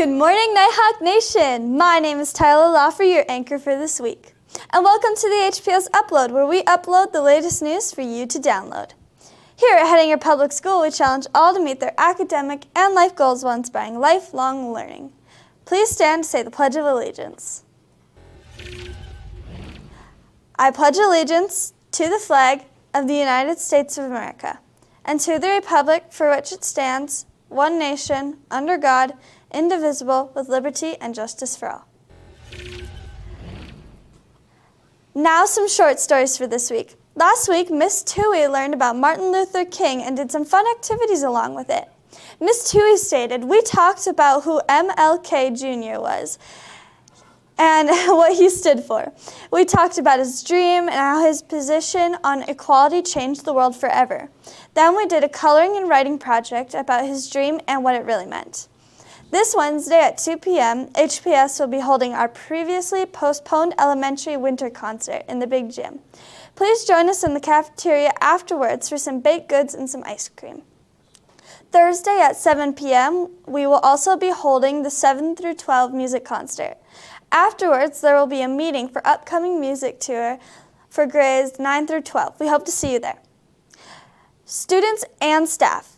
Good morning, Nighthawk Nation. My name is Tyler Lawfer, your anchor for this week. And welcome to the HPS Upload, where we upload the latest news for you to download. Here at Hettinger Public School, we challenge all to meet their academic and life goals while inspiring lifelong learning. Please stand to say the Pledge of Allegiance. I pledge allegiance to the flag of the United States of America and to the republic for which it stands, one nation, under God, indivisible, with liberty and justice for all. Now some short stories for this week. Last week, Miss Tui learned about Martin Luther King and did some fun activities along with it. Miss Tui stated, "We talked about who MLK Jr. was and what he stood for. We talked about his dream and how his position on equality changed the world forever. Then we did a coloring and writing project about his dream and what it really meant." This Wednesday at 2 p.m., HPS will be holding our previously postponed elementary winter concert in the big gym. Please join us in the cafeteria afterwards for some baked goods and some ice cream. Thursday at 7 p.m., we will also be holding the 7 through 12 music concert. Afterwards, there will be a meeting for upcoming music tour for grades 9 through 12. We hope to see you there. Students and staff,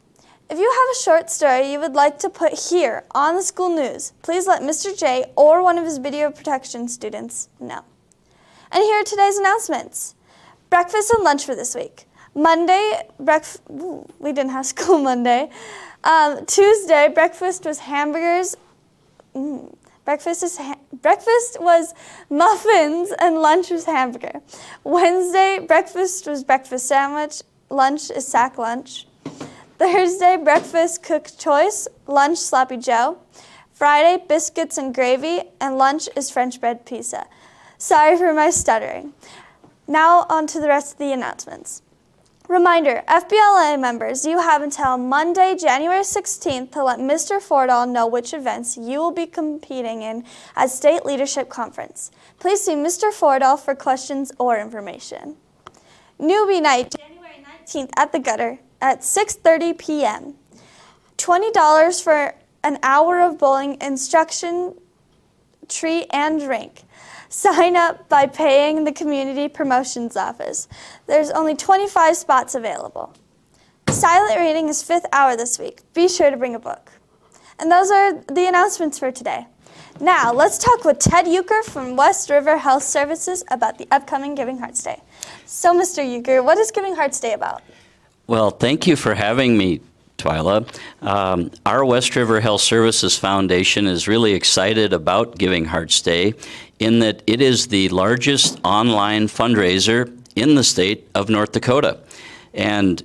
if you have a short story you would like to put here on the school news, please let Mr. J or one of his video protection students know. And here are today's announcements. Breakfast and lunch for this week. Monday, we didn't have school Monday. Tuesday, breakfast was hamburgers. Breakfast was muffins and lunch was hamburger. Wednesday, breakfast was breakfast sandwich. Lunch is sack lunch. Thursday, breakfast cooked choice. Lunch sloppy joe. Friday, biscuits and gravy. And lunch is French bread pizza. Sorry for my stuttering. Now on to the rest of the announcements. Reminder, FBLA members, you have until Monday, January 16th to let Mr. Fordall know which events you will be competing in at State Leadership Conference. Please see Mr. Fordall for questions or information. Newbie Night, January 19th at the Gutter at 6:30 p.m. $20 for an hour of bowling instruction, treat, and drink. Sign up by paying the Community Promotions Office. There's only 25 spots available. Silent reading is 5th hour this week. Be sure to bring a book. And those are the announcements for today. Now, let's talk with Ted Euchre from West River Health Services about the upcoming Giving Hearts Day. So, Mr. Euchre, what is Giving Hearts Day about? Well, thank you for having me, Twyla. Our West River Health Services Foundation is really excited about Giving Hearts Day in that it is the largest online fundraiser in the state of North Dakota. And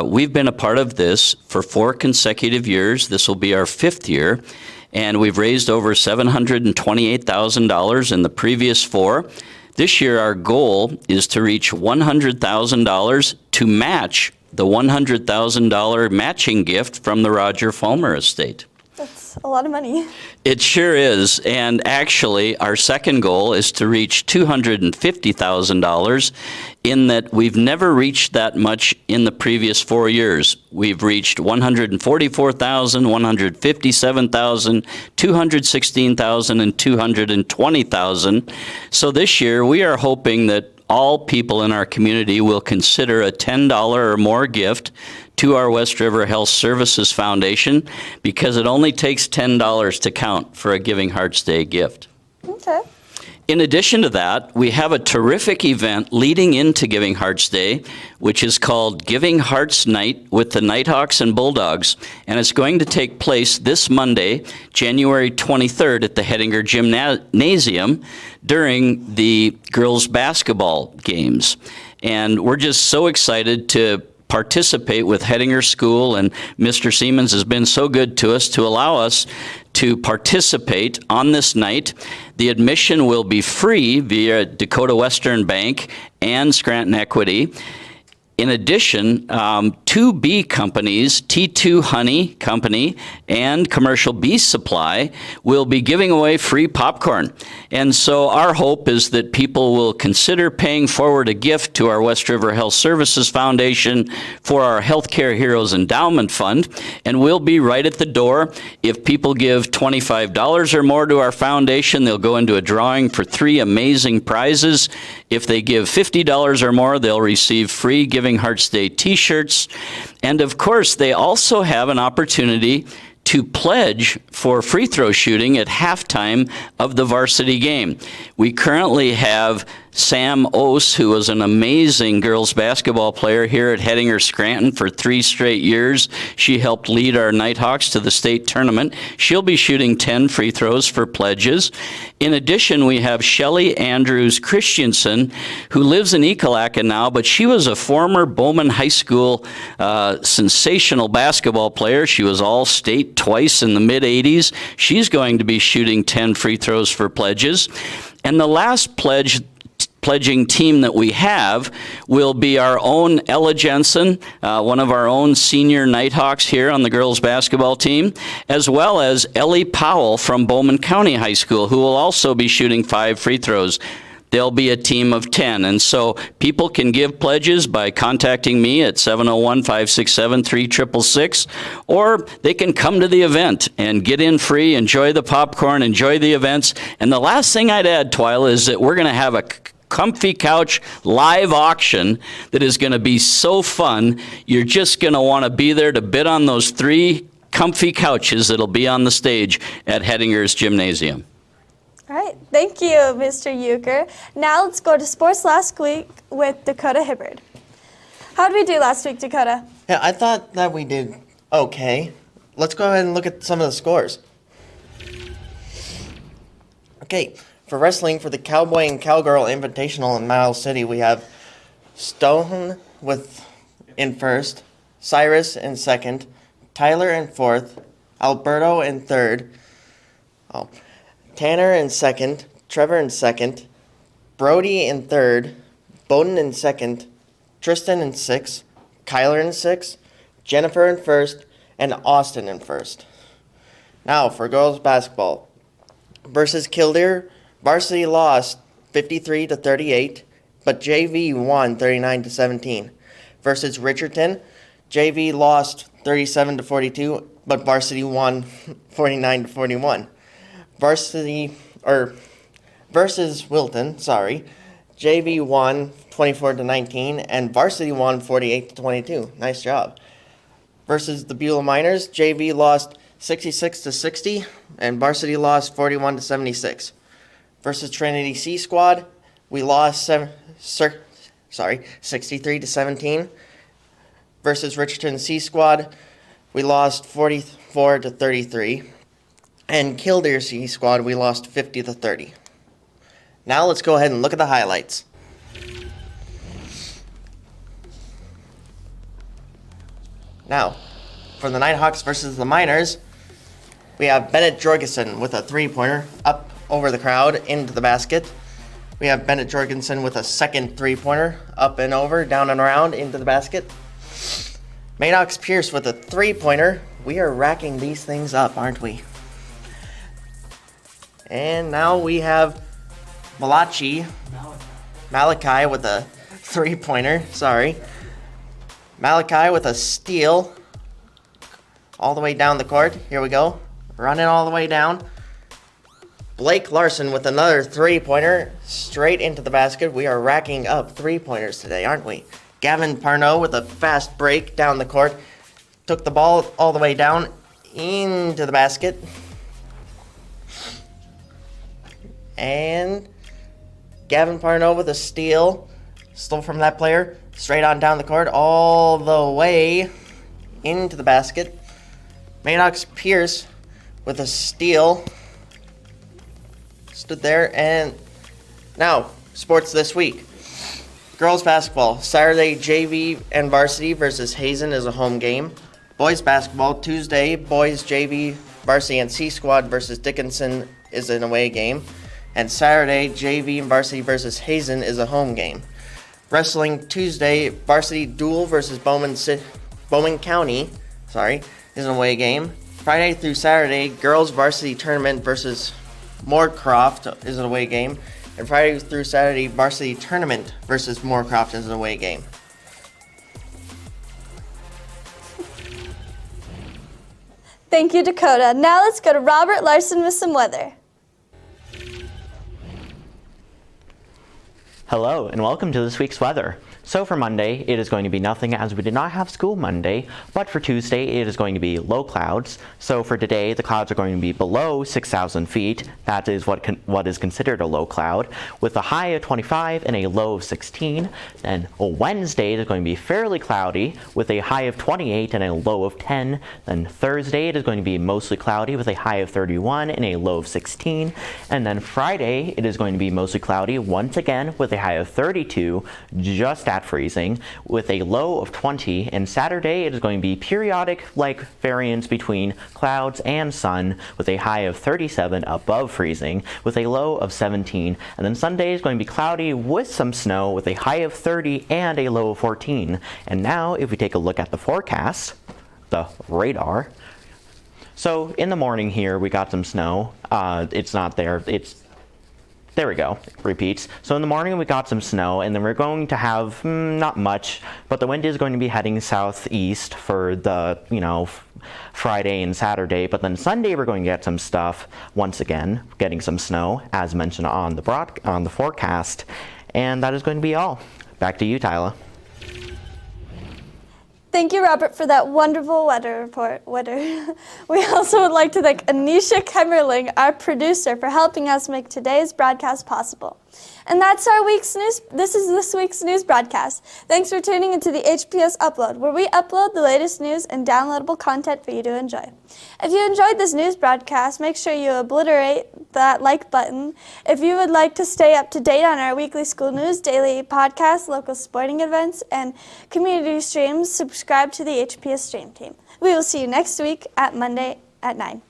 we've been a part of this for 4 consecutive years. This will be our 5th year. And we've raised over $728,000 in the previous 4. This year, our goal is to reach $100,000 to match the $100,000 matching gift from the Roger Fulmer estate. That's a lot of money. It sure is. And actually, our second goal is to reach $250,000 in that we've never reached that much in the previous 4 years. We've reached $144,000, $157,000, $216,000, and $220,000. So this year, we are hoping that all people in our community will consider a $10 or more gift to our West River Health Services Foundation because it only takes $10 to count for a Giving Hearts Day gift. Okay. In addition to that, we have a terrific event leading into Giving Hearts Day, which is called Giving Hearts Night with the Nighthawks and Bulldogs, and it's going to take place this Monday, January 23rd at the Hettinger Gymnasium during the girls' basketball games. And we're just so excited to participate with Hettinger School, and Mr. Siemens has been so good to us to allow us to participate on this night. The admission will be free via Dakota Western Bank and Scranton Equity. In addition, two bee companies, T2 Honey Company and Commercial Bee Supply, will be giving away free popcorn. And so our hope is that people will consider paying forward a gift to our West River Health Services Foundation for our Healthcare Heroes Endowment Fund, and we'll be right at the door. If people give $25 or more to our foundation, they'll go into a drawing for 3 amazing prizes. If they give $50 or more, they'll receive free Giving Hearts Day t-shirts. And of course, they also have an opportunity to pledge for free throw shooting at halftime of the varsity game. We currently have Sam Ose, who was an amazing girls basketball player here at Hettinger Scranton for 3 straight years. She helped lead our Nighthawks to the state tournament. She'll be shooting 10 free throws for pledges. In addition, we have Shelly Andrews Christensen, who lives in Ekalaka now, but she was a former Bowman High School sensational basketball player. She was all-state twice in the mid-'80s. She's going to be shooting 10 free throws for pledges. And the last pledging team that we have will be our own Ella Jensen, one of our own senior Nighthawks here on the girls basketball team, as well as Ellie Powell from Bowman County High School, who will also be shooting 5 free throws. There'll be a team of 10. And so people can give pledges by contacting me at 701-567-3666, or they can come to the event and get in free, enjoy the popcorn, enjoy the events. And the last thing I'd add, Twyla, is that we're going to have a comfy couch live auction that is going to be so fun. You're just going to want to be there to bid on those 3 comfy couches that'll be on the stage at Hettinger's Gymnasium. All right, thank you, Mr. Euchre. Now let's go to sports last week with Dakota Hibbard. How did we do last week, Dakota? Yeah, I thought that we did okay. Let's go ahead and look at some of the scores. Okay, for wrestling, for the Cowboy and Cowgirl Invitational in Miles City, we have Stone in first, Cyrus in second, Tyler in fourth, Alberto in third, Tanner in second, Trevor in second, Brody in third, Bowden in second, Tristan in sixth, Kyler in sixth, Jennifer in first, and Austin in first. Now for girls basketball. Versus Kildare, varsity lost 53-38, but JV won 39-17. Versus Richardson, JV lost 37-42, but varsity won 49-41. Versus Wilton, JV won 24-19, and varsity won 48-22. Nice job. Versus the Beulah Miners, JV lost 66-60, and varsity lost 41-76. Versus Trinity C Squad, we lost 63-17. Versus Richardson C Squad, we lost 44-33. And Kildare C Squad, we lost 50-30. Now let's go ahead and look at the highlights. Now, for the Nighthawks versus the Miners, we have Bennett Jorgensen with a 3-pointer up over the crowd into the basket. We have Bennett Jorgensen with a second 3-pointer up and over, down and around into the basket. Maddox Pierce with a 3-pointer. We are racking these things up, aren't we? And now we have Malachi with a 3-pointer. Malachi with a steal all the way down the court. Here we go. Running all the way down. Blake Larson with another 3-pointer straight into the basket. We are racking up 3-pointers today, aren't we? Gavin Parnot with a fast break down the court. Took the ball all the way down into the basket. And Gavin Parnot with a steal. Stole from that player. Straight on down the court all the way into the basket. Maddox Pierce with a steal. Stood there. And now, sports this week. Girls basketball, Saturday JV and varsity versus Hazen is a home game. Boys basketball, Tuesday, boys JV, varsity and C squad versus Dickinson is an away game. And Saturday, JV and varsity versus Hazen is a home game. Wrestling Tuesday, varsity duel versus Bowman County, is an away game. Friday through Saturday, girls varsity tournament versus Moorcroft is an away game. And Friday through Saturday, varsity tournament versus Moorcroft is an away game. Thank you, Dakota. Now let's go to Robert Larson with some weather. Hello and welcome to this week's weather. So for Monday, it is going to be nothing as we did not have school Monday, but for Tuesday, it is going to be low clouds. So for today, the clouds are going to be below 6,000 feet. That is what is considered a low cloud, with a high of 25 and a low of 16. Then Wednesday is going to be fairly cloudy, with a high of 28 and a low of 10. Then Thursday, it is going to be mostly cloudy, with a high of 31 and a low of 16. And then Friday, it is going to be mostly cloudy once again, with a high of 32, just at freezing, with a low of 20. And Saturday it is going to be periodic variance between clouds and sun, with a high of 37 above freezing, with a low of 17. And then Sunday is going to be cloudy with some snow, with a high of 30 and a low of 14. And now if we take a look at the forecast, the radar. So in the morning here we got some snow. It's not there. There we go, repeats. So in the morning we got some snow, and then we're going to have not much, but the wind is going to be heading southeast for the, Friday and Saturday. But then Sunday we're going to get some stuff, once again, getting some snow, as mentioned on the forecast. And that is going to be all. Back to you, Tyler. Thank you, Robert, for that wonderful weather report. We also would like to thank Anisha Kemmerling, our producer, for helping us make today's broadcast possible. And that's our week's news. This is this week's news broadcast. Thanks for tuning into the HPS Upload, where we upload the latest news and downloadable content for you to enjoy. If you enjoyed this news broadcast, make sure you obliterate that like button. If you would like to stay up to date on our weekly school news, daily podcasts, local sporting events, and community streams, subscribe to the HPS Stream Team. We will see you next week at Monday at 9.